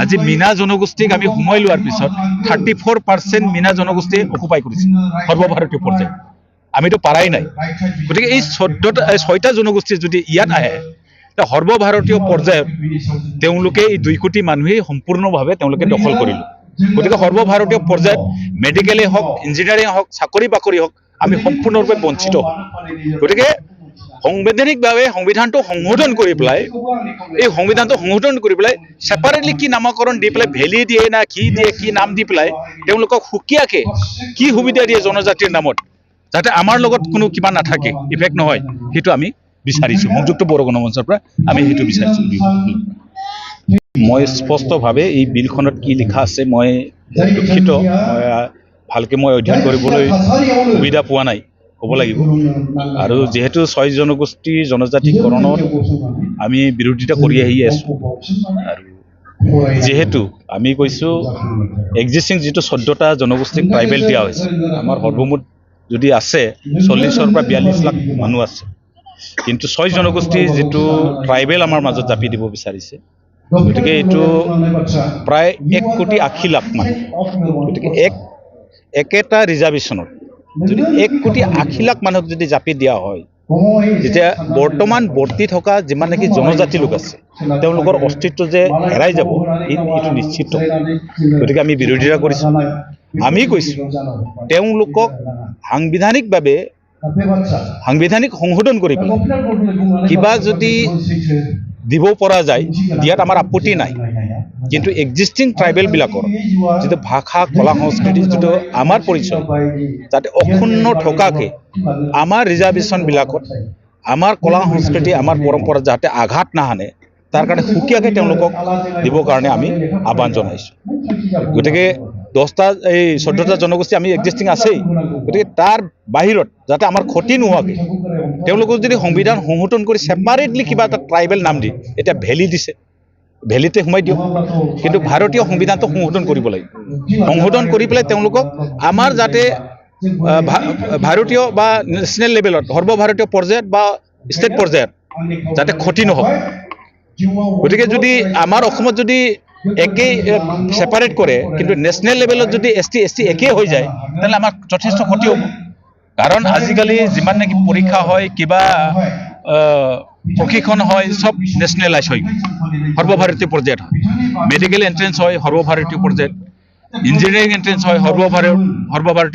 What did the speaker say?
আজি মিনা জনগোষ্ঠীক আমি সোমাই লোৱাৰ পিছত 34% মিনা জনগোষ্ঠীয়ে অকুপাই কৰিছে সৰ্বভাৰতীয় পৰ্যায়ত। আমিতো পাৰাই নাই। গতিকে এই 6টা জনগোষ্ঠী যদি ইয়াত আহে সৰ্বভাৰতীয় পৰ্যায়ত তেওঁলোকে এই 2 কোটি মানুহেই সম্পূৰ্ণভাৱে তেওঁলোকে দখল কৰিল। গতিকে সৰ্বভাৰতীয় পৰ্যায়ত মেডিকেলেই হওক, ইঞ্জিনিয়াৰিং হওক, চাকৰি বাকৰি হওক আমি সম্পূৰ্ণৰূপে বঞ্চিত হওঁ। গতিকে সংবিধানিকভাৱে সংবিধানটো সংশোধন কৰি পেলাই ছেপাৰেটলি কি নামকৰণ দি পেলাই ভেলি দিয়ে না কি দিয়ে, কি নাম দি পেলাই তেওঁলোকক সুকীয়াকে কি সুবিধা দিয়ে জনজাতিৰ নামত, যাতে আমাৰ লগত কোনো কিবা নাথাকে, ইফেক্ট নহয়, সেইটো আমি বিচাৰিছোঁ। সংযুক্ত বড়ো গণমঞ্চৰ পৰা আমি সেইটো বিচাৰিছোঁ। মই স্পষ্টভাৱে এই বিলখনত কি লিখা আছে মই দুখিত, ভালকৈ মই অধ্যয়ন কৰিবলৈ সুবিধা পোৱা নাই ক'ব লাগিব। আৰু যিহেতু 6 জনগোষ্ঠী জনজাতিকৰণত আমি বিৰোধিতা কৰি আহি আছোঁ, আৰু যিহেতু আমি কৈছোঁ এক্সিষ্টিং যিটো 14টা জনগোষ্ঠীক ট্ৰাইবেল দিয়া হৈছে, আমাৰ সৰ্বমুঠ যদি আছে 40 পৰা 42 লাখ মানুহ আছে, কিন্তু 6 জনগোষ্ঠী যিটো ট্ৰাইবেল আমাৰ মাজত জাপি দিব বিচাৰিছে, গতিকে এইটো প্ৰায় 1,80,00,000 মানুহ। গতিকে একেটা ৰিজাৰ্ভেশ্যনত যদি 1,80,00,000 মানুহক যদি জাপি দিয়া হয়, তেতিয়া বৰ্তমান বৰ্তি থকা যিমান নেকি জনজাতি লোক আছে তেওঁলোকৰ অস্তিত্ব যে হেৰাই যাব এইটো নিশ্চিত। গতিকে আমি বিৰোধিতা কৰিছোঁ। আমি কৈছোঁ তেওঁলোকক সাংবিধানিক সংশোধন কৰি পেলাই কিবা যদি দিব পৰা যায় দিয়াত আমাৰ আপত্তি নাই, কিন্তু এক্সিষ্টিং ট্ৰাইবেলবিলাকৰ যিটো ভাষা, কলা, সংস্কৃতি, যিটো আমাৰ পৰিচয়, যাতে অক্ষুণ্ণ থকাকৈ আমাৰ ৰিজাৰ্ভেশ্যনবিলাকত আমাৰ কলা সংস্কৃতি, আমাৰ পৰম্পৰা যাতে আঘাত নাহানে তাৰ কাৰণে সুকীয়াকৈ তেওঁলোকক দিবৰ কাৰণে আমি আহ্বান জনাইছোঁ। গতিকে 14টা জনগোষ্ঠী আমি এক্সিষ্টিং আছেই, গতিকে তাৰ বাহিৰত যাতে আমাৰ ক্ষতি নোহোৱাকৈ তেওঁলোকক যদি সংবিধান সংশোধন কৰি ছেপাৰেটলি কিবা এটা ট্ৰাইবেল নাম দি, এতিয়া ভেলি দিছে, ভেলিতে সোমাই দিয়ক, কিন্তু ভাৰতীয় সংবিধানটো সংশোধন কৰিব লাগিব। সংশোধন কৰি পেলাই তেওঁলোকক আমাৰ যাতে ভাৰতীয় বা নেশ্যনেল লেভেলত, সৰ্বভাৰতীয় পৰ্যায়ত বা ষ্টেট পৰ্যায়ত যাতে ক্ষতি নহওক। গতিকে যদি আমাৰ অসমত যদি একেই ছেপাৰেট কৰে, কিন্তু নেশ্যনেল লেভেলত যদি ST SC একেই হৈ যায়, তেনেহ'লে আমাৰ যথেষ্ট ক্ষতি হ'ব। কাৰণ আজিকালি যিমান নেকি পৰীক্ষা হয়, কিবা প্ৰশিক্ষণ হয়, চব নেশ্যনেলাইজ হয়, সৰ্বভাৰতীয় পৰ্যায়ত হয়। মেডিকেল এণ্ট্ৰেঞ্চ হয় সৰ্বভাৰতীয় পৰ্যায়ত, ইঞ্জিনিয়াৰিং এণ্ট্ৰেঞ্চ হয় সৰ্বভাৰতীয়